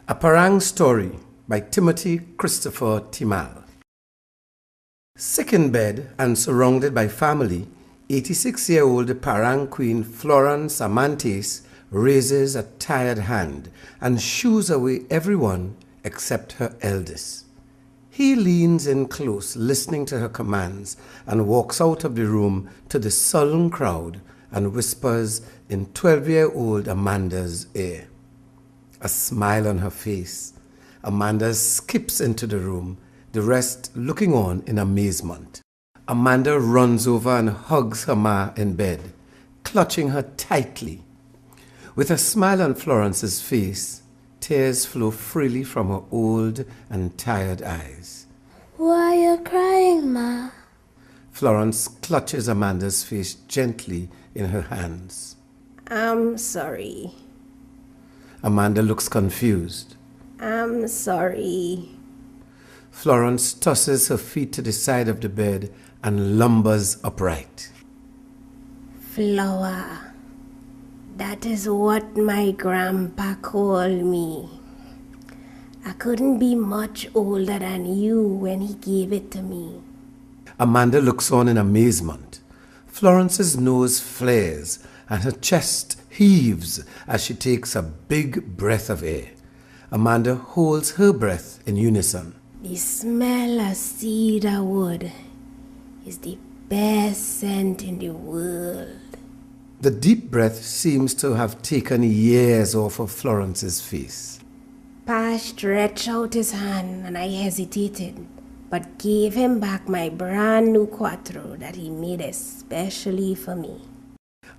A Parang Story by Timothy Christopher Timal. Sick in bed and surrounded by family, 86-year-old Parang Queen Florence Amantes raises a tired hand and shoos away everyone except her eldest. He leans in close, listening to her commands, and walks out of the room to the sullen crowd and whispers in 12-year-old Amanda's ear. A smile on her face, Amanda skips into the room, the rest looking on in amazement. Amanda runs over and hugs her ma in bed, clutching her tightly. With a smile on Florence's face, tears flow freely from her old and tired eyes. Why are you crying, Ma? Florence clutches Amanda's face gently in her hands. I'm sorry. Amanda looks confused. I'm sorry. Florence tosses her feet to the side of the bed and lumbers upright. Flower. That is what my grandpa called me. I couldn't be much older than you when he gave it to me. Amanda looks on in amazement. Florence's nose flares and her chest heaves as she takes a big breath of air. Amanda holds her breath in unison. The smell of cedar wood is the best scent in the world. The deep breath seems to have taken years off of Florence's face. Pa stretched out his hand and I hesitated, but gave him back my brand new Quattro that he made especially for me.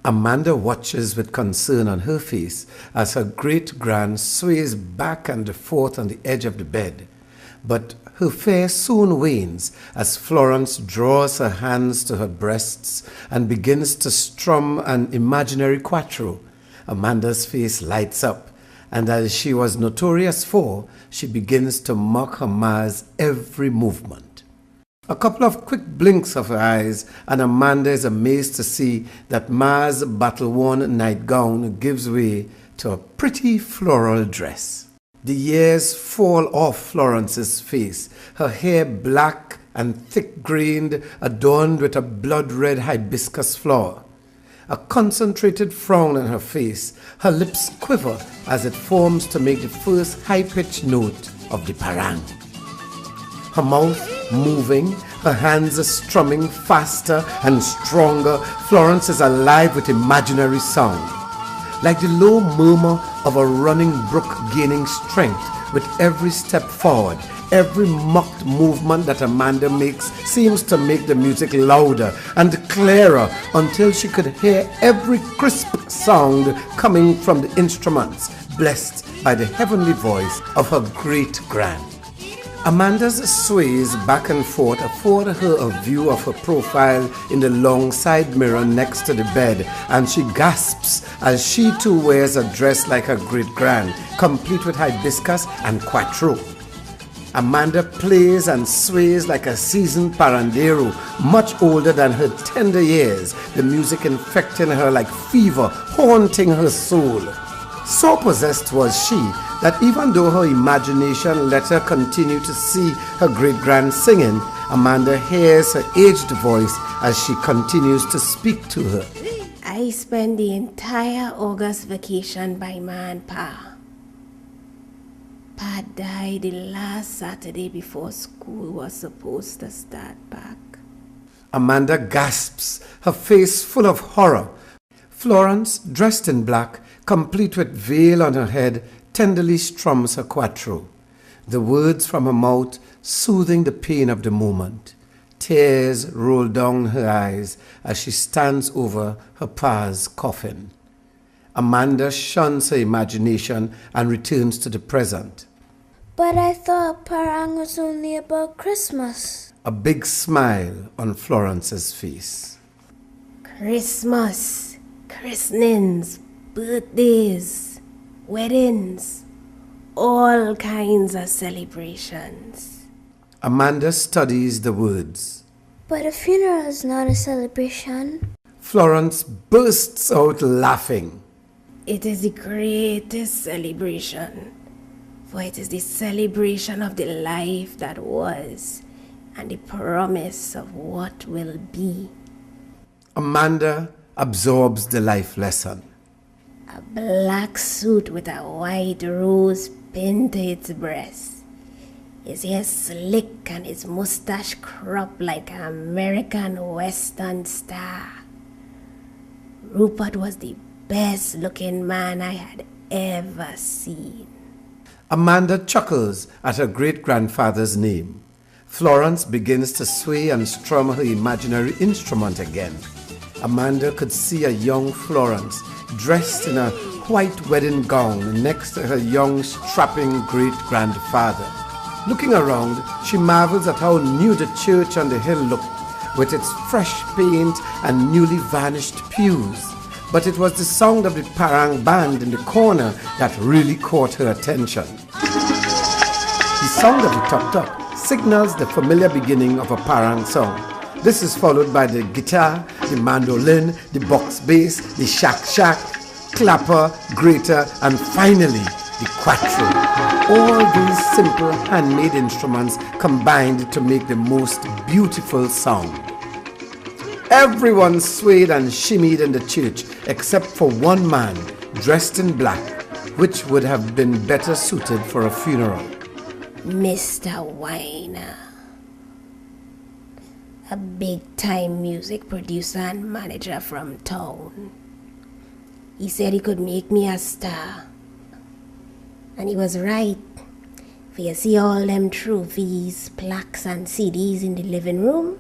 Amanda watches with concern on her face as her great-grand sways back and forth on the edge of the bed. But her fear soon wanes as Florence draws her hands to her breasts and begins to strum an imaginary quattro. Amanda's face lights up, and as she was notorious for, she begins to mock her ma's every movement. A couple of quick blinks of her eyes, and Amanda is amazed to see that ma's battle-worn nightgown gives way to a pretty floral dress. The years fall off Florence's face, her hair black and thick-grained, adorned with a blood-red hibiscus flower. A concentrated frown on her face, her lips quiver as it forms to make the first high-pitched note of the parang. Her mouth moving, her hands strumming faster and stronger, Florence is alive with imaginary sound. Like the low murmur of a running brook gaining strength with every step forward, every mocked movement that Amanda makes seems to make the music louder and clearer until she could hear every crisp sound coming from the instruments, blessed by the heavenly voice of her great-grand. Amanda's sways back and forth afford her a view of her profile in the long side mirror next to the bed, and she gasps as she too wears a dress like her great-grand, complete with hibiscus and quattro. Amanda plays and sways like a seasoned parandero, much older than her tender years, the music infecting her like fever, haunting her soul. So possessed was she that even though her imagination let her continue to see her great-grand singing, Amanda hears her aged voice as she continues to speak to her. I spent the entire August vacation by Ma and Pa. Pa died the last Saturday before school was supposed to start back. Amanda gasps, her face full of horror. Florence, dressed in black, complete with veil on her head, tenderly strums her quattro, the words from her mouth soothing the pain of the moment. Tears roll down her eyes as she stands over her pa's coffin. Amanda shuns her imagination and returns to the present. But I thought Parang was only about Christmas. A big smile on Florence's face. Christmas, christenings, birthdays, weddings, all kinds of celebrations. Amanda studies the words. But a funeral is not a celebration. Florence bursts out laughing. It is the greatest celebration. for it is the celebration of the life that was and the promise of what will be. Amanda absorbs the life lesson. A black suit with a white rose pinned to its breast. His hair slick and his mustache cropped like an American Western star. Rupert was the best looking man I had ever seen. Amanda chuckles at her great-grandfather's name. Florence begins to sway and strum her imaginary instrument again. Amanda could see a young Florence dressed in a white wedding gown next to her young, strapping great-grandfather. Looking around, she marvels at how new the church on the hill looked, with its fresh paint and newly varnished pews. But it was the sound of the parang band in the corner that really caught her attention. The sound of the tuk-tuk signals the familiar beginning of a parang song. This is followed by the guitar, the mandolin, the box bass, the shak-shak, clapper, grater, and finally, the quattro. All these simple handmade instruments combined to make the most beautiful sound. Everyone swayed and shimmied in the church except for one man dressed in black, which would have been better suited for a funeral. Mr. Weiner, a big-time music producer and manager from town. He said he could make me a star. And he was right. For you see all them trophies, plaques and CDs in the living room?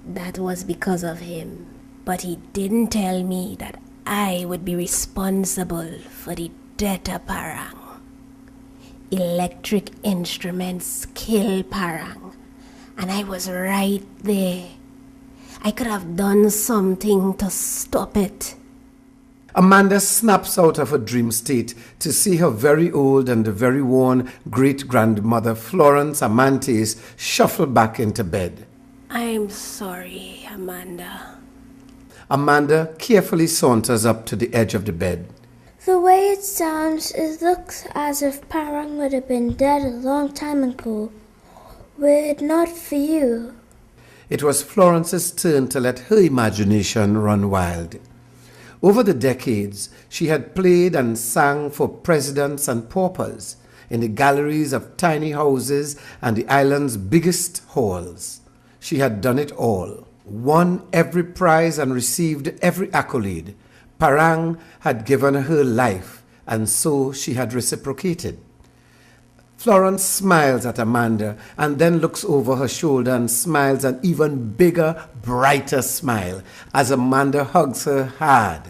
That was because of him. But he didn't tell me that I would be responsible for the death of parang. Electric instruments kill parang. And I was right there. I could have done something to stop it. Amanda snaps out of her dream state to see her very old and very worn great-grandmother Florence Amantes shuffle back into bed. I'm sorry, Amanda. Amanda carefully saunters up to the edge of the bed. The way it sounds, it looks as if Parang would have been dead a long time ago, were it not for you. It was Florence's turn to let her imagination run wild. Over the decades, she had played and sang for presidents and paupers in the galleries of tiny houses and the island's biggest halls. She had done it all, won every prize and received every accolade. Parang had given her life, and so she had reciprocated. Florence smiles at Amanda and then looks over her shoulder and smiles an even bigger, brighter smile as Amanda hugs her hard.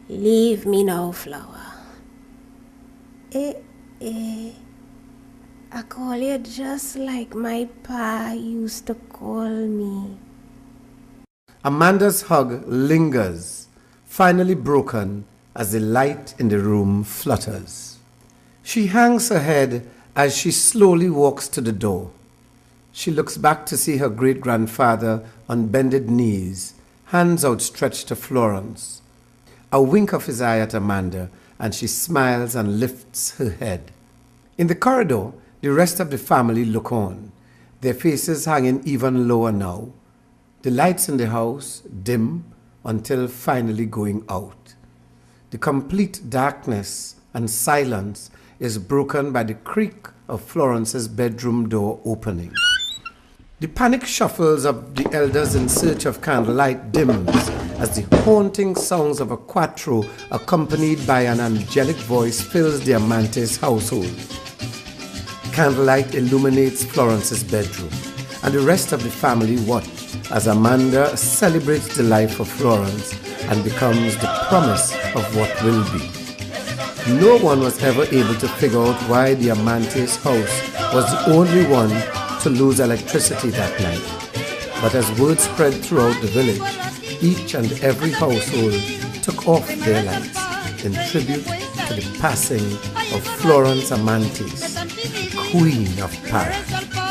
Leave me now, Flower. I call you just like my pa used to call me. Amanda's hug lingers, finally broken as the light in the room flutters. She hangs her head as she slowly walks to the door. She looks back to see her great-grandfather on bended knees, hands outstretched to Florence. A wink of his eye at Amanda, and she smiles and lifts her head. In the corridor, the rest of the family look on, their faces hanging even lower now. The lights in the house dim until finally going out. The complete darkness and silence is broken by the creak of Florence's bedroom door opening. The panic shuffles of the elders in search of candlelight dims as the haunting sounds of a quattro accompanied by an angelic voice fills the Amantes household. Candlelight illuminates Florence's bedroom, and the rest of the family watch as Amanda celebrates the life of Florence and becomes the promise of what will be. No one was ever able to figure out why the Amantes house was the only one to lose electricity that night. But as word spread throughout the village, each and every household took off their lights in tribute to the passing of Florence Amantes, Queen of Parang.